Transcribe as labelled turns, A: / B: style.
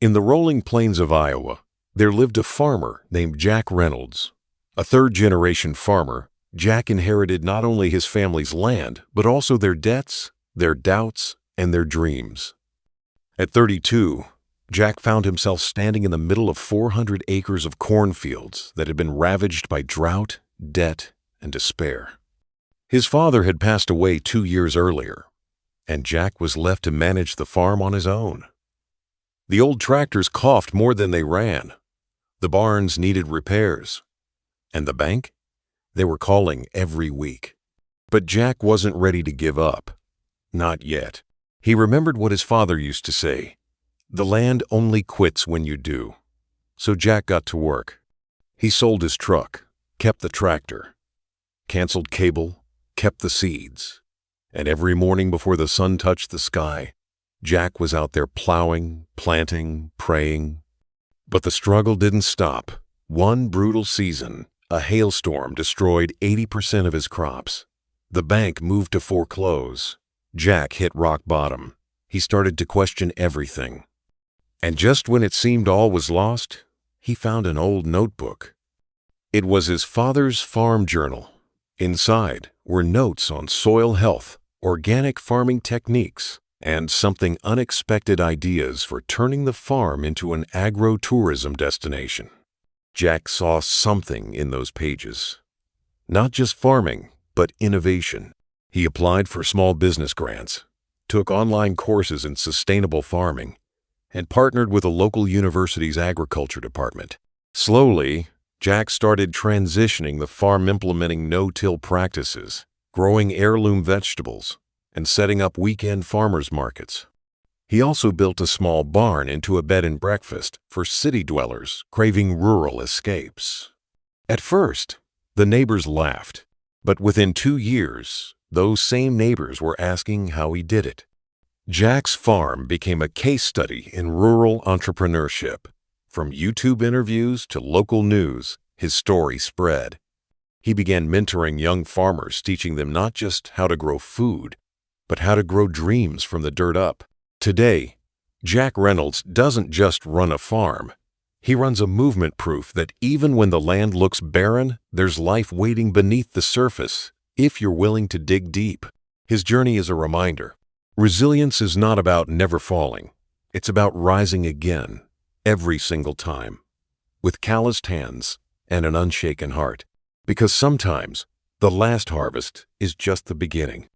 A: In the rolling plains of Iowa, there lived a farmer named Jack Reynolds. A third-generation farmer, Jack inherited not only his family's land, but also their debts, their doubts, and their dreams. At 32, Jack found himself standing in the middle of 400 acres of cornfields that had been ravaged by drought, debt, and despair. His father had passed away 2 years earlier, and Jack was left to manage the farm on his own. The old tractors coughed more than they ran. The barns needed repairs. And the bank? They were calling every week. But Jack wasn't ready to give up. Not yet. He remembered what his father used to say, "The land only quits when you do." So Jack got to work. He sold his truck, kept the tractor, canceled cable, kept the seeds. And every morning before the sun touched the sky, Jack was out there plowing, planting, praying. But the struggle didn't stop. One brutal season, a hailstorm destroyed 80% of his crops. The bank moved to foreclose. Jack hit rock bottom. He started to question everything. And just when it seemed all was lost, he found an old notebook. It was his father's farm journal. Inside were notes on soil health, organic farming techniques, and something unexpected ideas for turning the farm into an agro-tourism destination. Jack saw something in those pages. Not just farming, but innovation. He applied for small business grants, took online courses in sustainable farming, and partnered with a local university's agriculture department. Slowly, Jack started transitioning the farm, implementing no-till practices, growing heirloom vegetables, and setting up weekend farmers markets. He also built a small barn into a bed and breakfast for city dwellers craving rural escapes. At first, the neighbors laughed, but within 2 years, those same neighbors were asking how he did it. Jack's farm became a case study in rural entrepreneurship. From YouTube interviews to local news, his story spread. He began mentoring young farmers, teaching them not just how to grow food, but how to grow dreams from the dirt up. Today, Jack Reynolds doesn't just run a farm. He runs a movement proof that even when the land looks barren, there's life waiting beneath the surface, if you're willing to dig deep. His journey is a reminder. Resilience is not about never falling. It's about rising again, every single time, with calloused hands and an unshaken heart. Because sometimes, the last harvest is just the beginning.